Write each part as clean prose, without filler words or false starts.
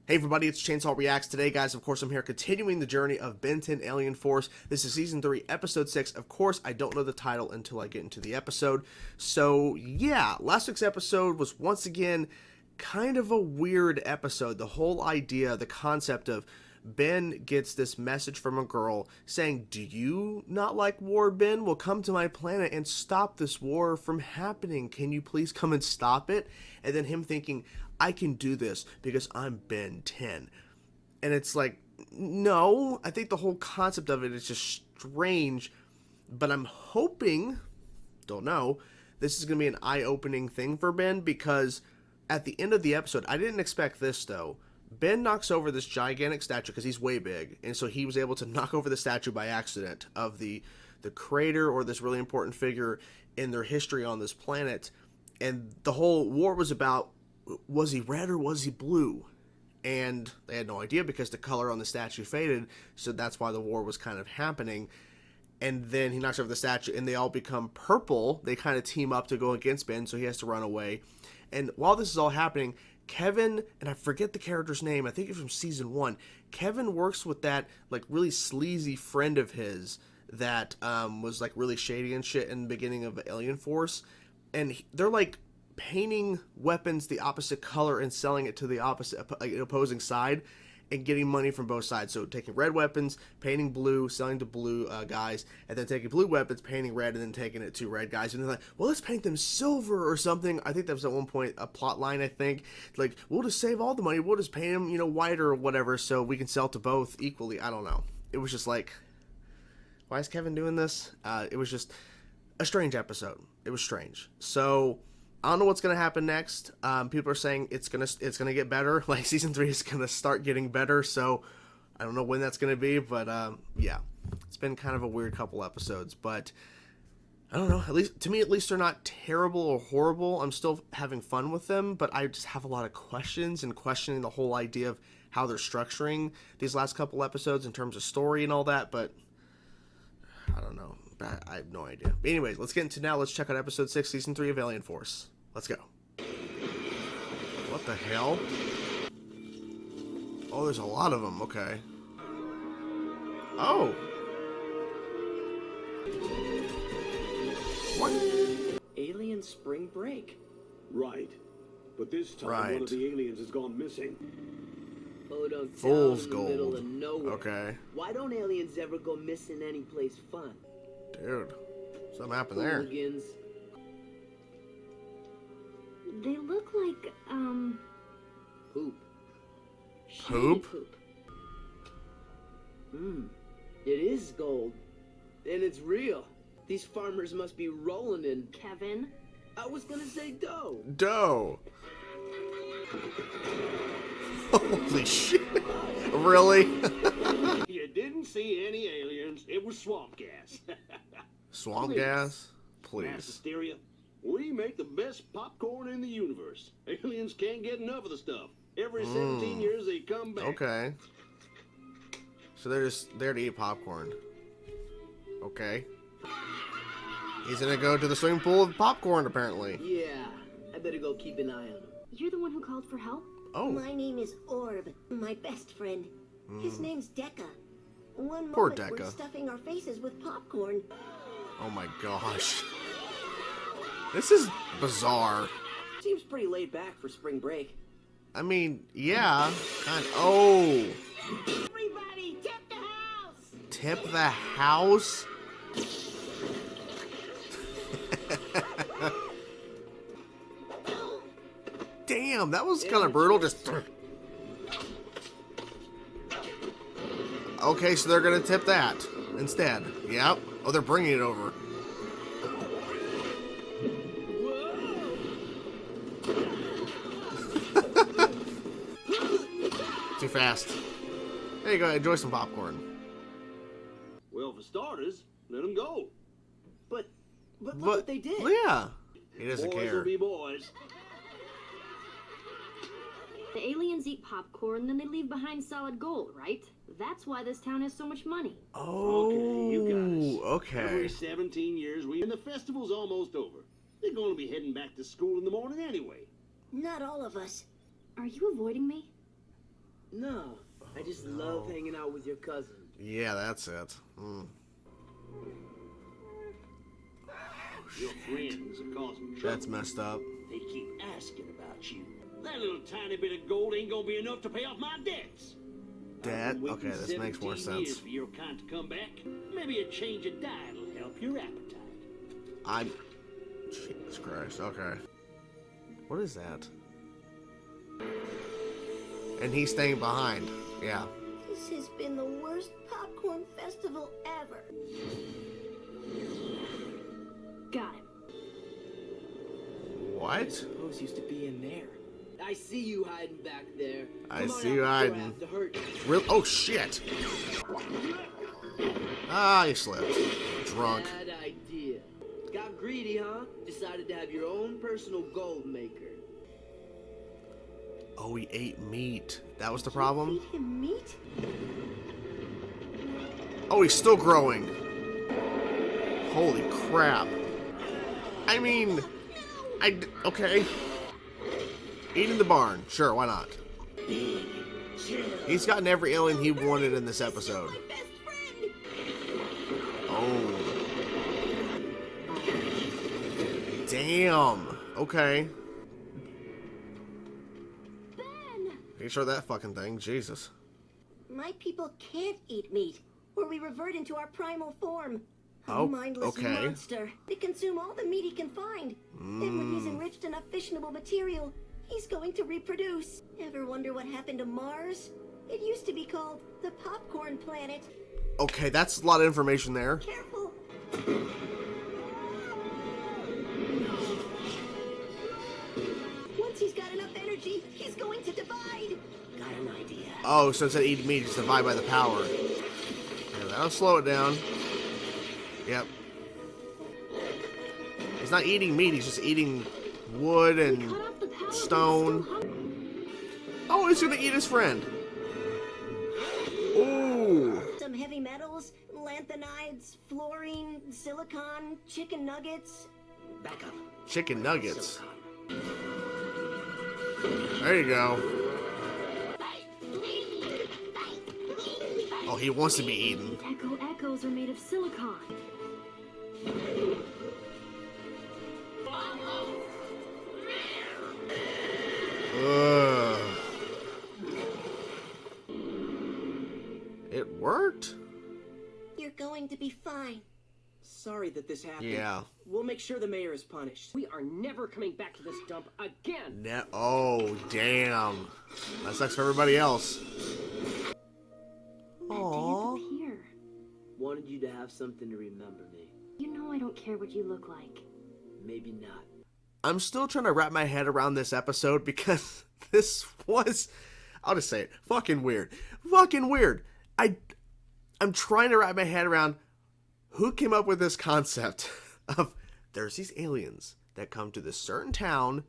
Hey everybody, it's Chainsaw Reacts. Today, guys, of course, I'm here continuing the journey of Ben 10 Alien Force. This is Season 3, Episode 6. Of course, I don't know the title until I get into the episode. So, yeah, last week's episode was once again kind of a weird episode. The whole idea, the concept of Ben gets this message from a girl saying, "Do you not like war, Ben? Well, come to my planet and stop this war from happening. Can you please come and stop it?" And then him thinking, "I can do this because I'm Ben 10." And it's like, no, I think the whole concept of it is just strange, but I'm hoping, don't know, this is going to be an eye-opening thing for Ben, because at the end of the episode, I didn't expect this though. Ben knocks over this gigantic statue because he's way big, and so he was able to knock over the statue by accident of the creator, or this really important figure in their history on this planet. And the whole war was about, was he red or was he blue? And they had no idea because the color on the statue faded, so that's why the war was kind of happening. And then he knocks over the statue and they all become purple. They kind of team up to go against Ben, so he has to run away. And while this is all happening, Kevin, and I forget the character's name, I think it's from season 1, Kevin works with that like really sleazy friend of his that was like really shady and shit in the beginning of Alien Force. And they're like painting weapons the opposite color and selling it to the opposing side and getting money from both sides. So taking red weapons, painting blue, selling to blue guys, and then taking blue weapons, painting red, and then taking it to red guys. And they're like, well, let's paint them silver or something. I think that was at one point a plot line, I think. Like, we'll just save all the money. We'll just paint them, white or whatever, so we can sell to both equally. I don't know. It was just like, why is Kevin doing this? It was just a strange episode. It was strange. So I don't know what's gonna happen next. People are saying it's gonna get better. Like season 3 is gonna start getting better. So I don't know when that's gonna be, but yeah, it's been kind of a weird couple episodes. But I don't know. At least to me, they're not terrible or horrible. I'm still having fun with them, but I just have a lot of questions and questioning the whole idea of how they're structuring these last couple episodes in terms of story and all that. But I don't know. I have no idea. But anyways, let's get into now. Let's check out episode 6, season 3 of Alien Force. Let's go. What the hell? Oh, there's a lot of them. Okay. Oh. What? Alien spring break. Right. But this time one of the aliens has gone missing. Photo Fool's in the middle of gold. nowhere. Okay. Why don't aliens ever go missing any place fun? Dude. Something happened there. Hooligans. They look like, Poop. Poop? poop. It is gold. And it's real. These farmers must be rolling in... Kevin? I was gonna say dough. Dough. Holy shit. Really? You didn't see any aliens. It was swamp gas. Swamp Please. gas? Mass Please. hysteria. We make the best popcorn in the universe. Aliens can't get enough of the stuff. Every 17 years they come back. Okay. So they're just there to eat popcorn. Okay. He's gonna go to the swimming pool of popcorn, apparently. Yeah, I better go keep an eye on him. You're the one who called for help? Oh. My name is Orb, my best friend. His name's Decca. One Poor moment we're Decca. stuffing our faces with popcorn. Oh my gosh. This is bizarre. Seems pretty laid back for spring break. I mean, yeah. Oh. Everybody, tip the house! Tip the house? Damn, that was kind of brutal. Just. Okay, so they're gonna tip that instead. Yep. Oh, they're bringing it over. Too fast. There you go. Enjoy some popcorn. Well, for starters, let them go. But look what they did. Yeah. He doesn't Boys care. will be boys. The aliens eat popcorn, then they leave behind solid gold, right? That's why this town has so much money. Oh, Okay, you got us. Okay. Every 17 years, and the festival's almost over. They're going to be heading back to school in the morning anyway. Not all of us. Are you avoiding me? No, I just love hanging out with your cousin. Yeah, that's it. Your friends are causing trouble. That's messed up. They keep asking about you. That little tiny bit of gold ain't gonna be enough to pay off my debts. Debt? I've been waiting Okay, this makes more 17 years sense. for your kind to come back. Maybe a change of diet will help your appetite. Jesus Christ. Okay. What is that? And he's staying behind. Yeah. This has been the worst popcorn festival ever. Got him. What? Those used to be in there. I see you hiding back there. I Come on see out you before I hiding. have to hurt you. Real? Oh shit! Ah, you slipped. Drunk. Bad idea. Got greedy, huh? Decided to have your own personal gold maker. Oh, he ate meat. That was the problem? Feed him meat? Oh, he's still growing. Holy crap. I mean, okay. Eat in the barn. Sure, why not? He's gotten every alien he wanted in this episode. My best friend! Oh. Damn. Okay. Ben! You sure that fucking thing? Jesus. My people can't eat meat, or we revert into our primal form. A Oh, mindless okay. monster. They consume all the meat he can find. Then when he's enriched enough fissionable material, he's going to reproduce. Ever wonder what happened to Mars? It used to be called the Popcorn Planet. Okay, that's a lot of information there. Careful! Once he's got enough energy, he's going to divide. Got an idea. Oh, so instead of eating meat, he's divided by the power. Yeah, that'll slow it down. Yep. He's not eating meat, he's just eating wood and Cut off the power, but stone. he's still hungry. Oh, he's gonna eat his friend. Ooh. Some heavy metals, lanthanides, fluorine, silicon, chicken nuggets. Back up. Chicken nuggets. There you go. Oh, he wants to be eaten. Echo echoes are made of silicon. Ugh. It worked? You're going to be fine. Sorry that this happened. Yeah. We'll make sure the mayor is punished. We are never coming back to this dump again. Oh, damn. That sucks for everybody else. That Aww. dance appear. Wanted you to have something to remember me. You know I don't care what you look like. Maybe not. I'm still trying to wrap my head around this episode because this was, I'll just say it, fucking weird. Fucking weird. I'm trying to wrap my head around who came up with this concept of there's these aliens that come to this certain town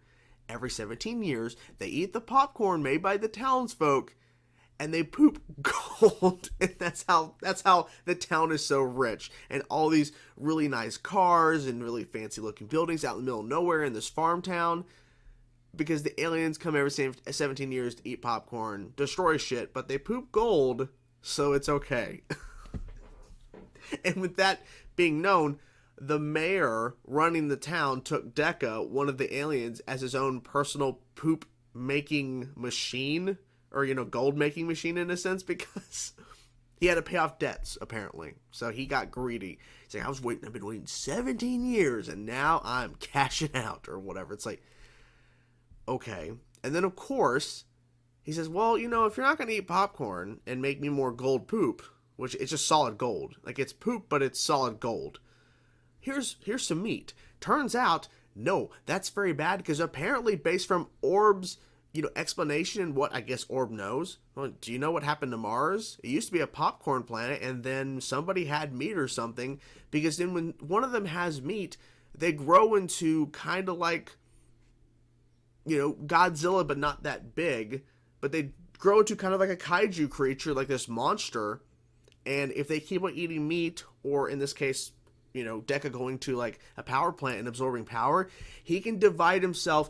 every 17 years. They eat the popcorn made by the townsfolk and they poop gold. And that's how the town is so rich. And all these really nice cars and really fancy looking buildings out in the middle of nowhere in this farm town. Because the aliens come every 17 years to eat popcorn, destroy shit, but they poop gold, so it's okay. And with that being known, the mayor running the town took Deca, one of the aliens, as his own personal poop making machine, or, gold making machine in a sense, because he had to pay off debts, apparently. So he got greedy. He's like, I've been waiting 17 years, and now I'm cashing out, or whatever. It's like, okay. And then, of course, he says, well, if you're not going to eat popcorn and make me more gold poop, which it's just solid gold. Like, it's poop, but it's solid gold. Here's some meat. Turns out, no, that's very bad, because apparently, based from Orb's, explanation and what I guess Orb knows, well, do you know what happened to Mars? It used to be a popcorn planet, and then somebody had meat or something, because then when one of them has meat, they grow into kind of like, Godzilla, but not that big, but they grow into kind of like a kaiju creature, like this monster. And if they keep on eating meat, or in this case, Deca going to like a power plant and absorbing power, he can divide himself.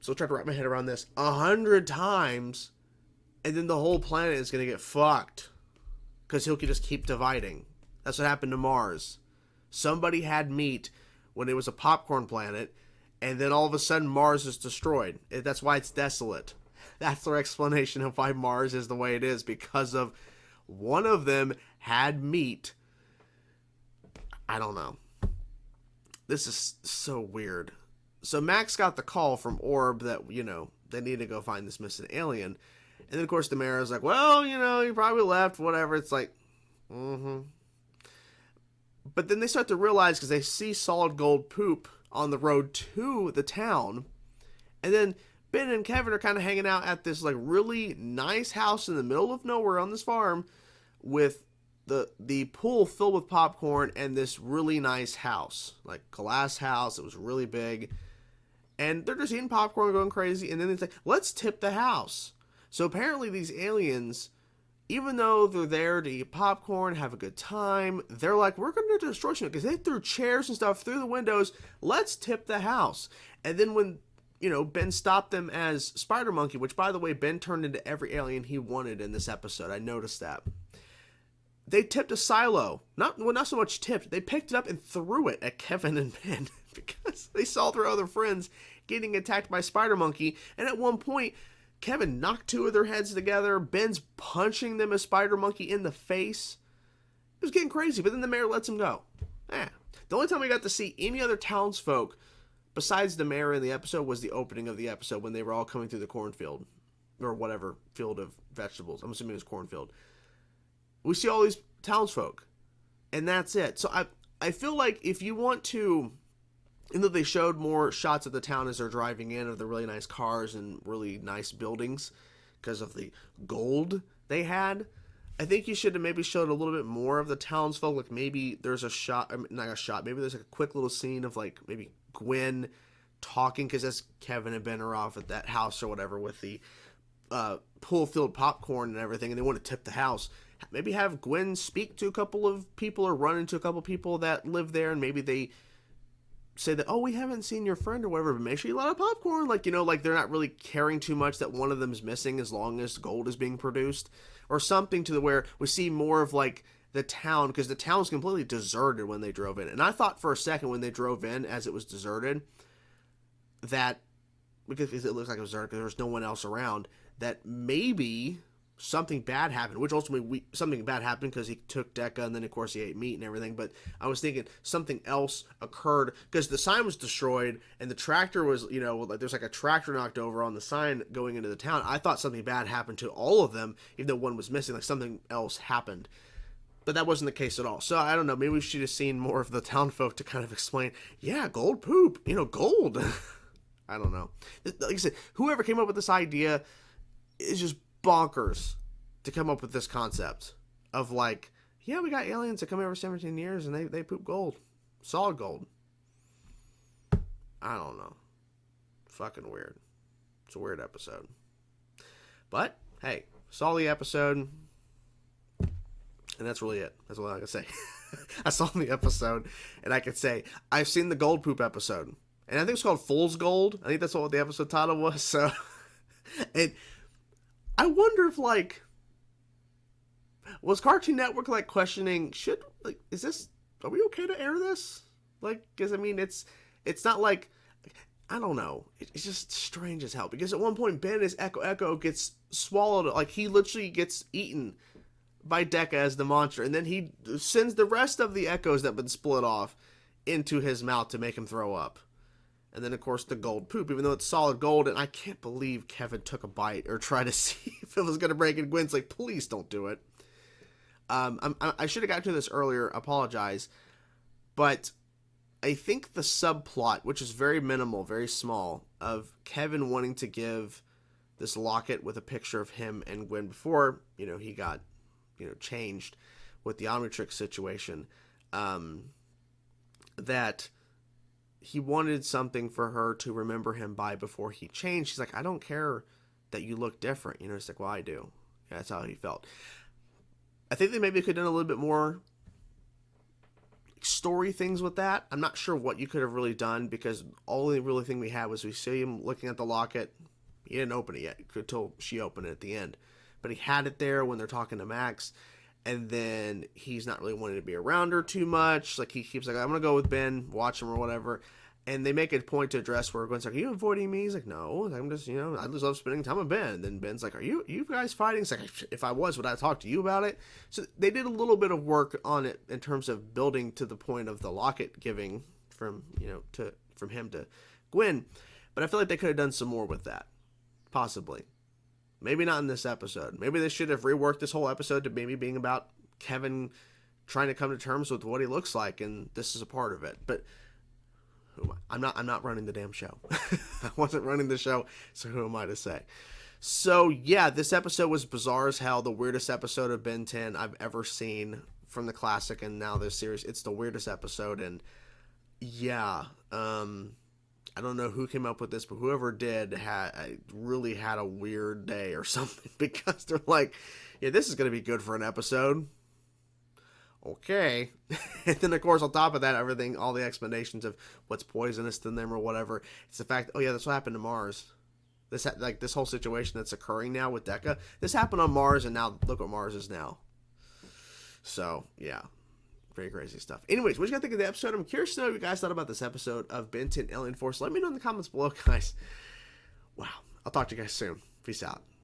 So I'll try to wrap my head around this 100 times And then the whole planet is going to get fucked. Because he'll just keep dividing. That's what happened to Mars. Somebody had meat when it was a popcorn planet, and then all of a sudden Mars is destroyed. That's why it's desolate. That's their explanation of why Mars is the way it is, because of one of them had meat. I don't know. This is so weird. So Max got the call from Orb that, they need to go find this missing alien. And then, of course, the mayor is like, well, he probably left, whatever. It's like, But then they start to realize, because they see solid gold poop on the road to the town. And then Ben and Kevin are kind of hanging out at this, really nice house in the middle of nowhere on this farm with the pool filled with popcorn and this really nice house. Glass house. It was really big. And they're just eating popcorn, going crazy. And then it's like, let's tip the house. So apparently these aliens, even though they're there to eat popcorn, have a good time, they're like, we're going to destroy shit because they threw chairs and stuff through the windows. Let's tip the house. And then when, Ben stopped them as Spider Monkey, which, by the way, Ben turned into every alien he wanted in this episode. I noticed that. They tipped a silo. Not so much tipped. They picked it up and threw it at Kevin and Ben because they saw their other friends getting attacked by Spider Monkey. And at one point, Kevin knocked two of their heads together. Ben's punching them as Spider Monkey in the face. It was getting crazy, but then the mayor lets him go. The only time we got to see any other townsfolk besides the mayor in the episode was the opening of the episode when they were all coming through the cornfield. Or whatever, field of vegetables. I'm assuming it was cornfield. We see all these townsfolk. And that's it. So I feel like if you want to... Even though they showed more shots of the town as they're driving in of the really nice cars and really nice buildings because of the gold they had, I think you should have maybe showed a little bit more of the townsfolk. Maybe there's a shot, not a shot, maybe there's a quick little scene of maybe Gwen talking, because as Kevin and Ben are off at that house or whatever with the pool-filled popcorn and everything, and they want to tip the house. Maybe have Gwen speak to a couple of people or run into a couple of people that live there, and maybe they say that, oh, we haven't seen your friend or whatever, but make sure you let out popcorn. They're not really caring too much that one of them's missing as long as gold is being produced. Or something to the where we see more of the town, because the town was completely deserted when they drove in. And I thought for a second when they drove in as it was deserted, that, because it looks like it was deserted because there was no one else around, that maybe something bad happened, which ultimately something bad happened because he took Deca and then of course he ate meat and everything. But I was thinking something else occurred because the sign was destroyed and the tractor was, there's a tractor knocked over on the sign going into the town. I thought something bad happened to all of them, even though one was missing, something else happened. But that wasn't the case at all. So I don't know, maybe we should have seen more of the town folk to kind of explain, yeah, gold poop, gold. I don't know. Like I said, whoever came up with this idea is just bonkers to come up with this concept of yeah, we got aliens that come every 17 years and they poop gold. Solid gold. I don't know. Fucking weird. It's a weird episode. But, hey, saw the episode. And that's really it. That's all I can say. I saw the episode and I could say, I've seen the gold poop episode. And I think it's called Fool's Gold. I think that's what the episode title was. So, and I wonder if was Cartoon Network questioning, is this, are we okay to air this? Because it's not I don't know. It's just strange as hell. Because at one point, Ben as Echo gets swallowed, he literally gets eaten by Deca as the monster. And then he sends the rest of the Echoes that have been split off into his mouth to make him throw up. And then, of course, the gold poop, even though it's solid gold. And I can't believe Kevin took a bite or tried to see if it was going to break. And Gwen's like, please don't do it. I should have gotten to this earlier. Apologize. But I think the subplot, which is very minimal, very small, of Kevin wanting to give this locket with a picture of him and Gwen before, he got, changed with the Omnitrix situation, that he wanted something for her to remember him by before he changed. She's like, I don't care that you look different. It's like, well, I do. Yeah, that's how he felt. I think they maybe could have done a little bit more story things with that. I'm not sure what you could have really done, because all the really thing we had was we see him looking at the locket. He didn't open it yet until she opened it at the end. but he had it there when they're talking to Max. And then he's not really wanting to be around her too much. Like, he keeps like, I'm going to go with Ben, watch him or whatever. And they make a point to address where Gwen's like, are you avoiding me? He's like, no, I'm just, I just love spending time with Ben. And then Ben's like, are you guys fighting? It's like, if I was, would I talk to you about it? So they did a little bit of work on it in terms of building to the point of the locket giving from him to Gwen. But I feel like they could have done some more with that. Possibly. Maybe not in this episode. Maybe they should have reworked this whole episode to maybe being about Kevin trying to come to terms with what he looks like, and this is a part of it. But I'm not running the damn show. I wasn't running the show, so who am I to say? So yeah, this episode was bizarre as hell. The weirdest episode of Ben 10 I've ever seen from the classic and now this series. It's the weirdest episode, and yeah, I don't know who came up with this, but whoever did really had a weird day or something, because they're like, yeah, this is going to be good for an episode. Okay. And then, of course, on top of that, everything, all the explanations of what's poisonous to them or whatever. It's the fact, oh yeah, that's what happened to Mars. This whole situation that's occurring now with Decca, this happened on Mars, and now look what Mars is now. So, yeah. Very crazy stuff. Anyways, what did you guys think of the episode? I'm curious to know what you guys thought about this episode of Ben 10 Alien Force. Let me know in the comments below, guys. Wow. I'll talk to you guys soon. Peace out.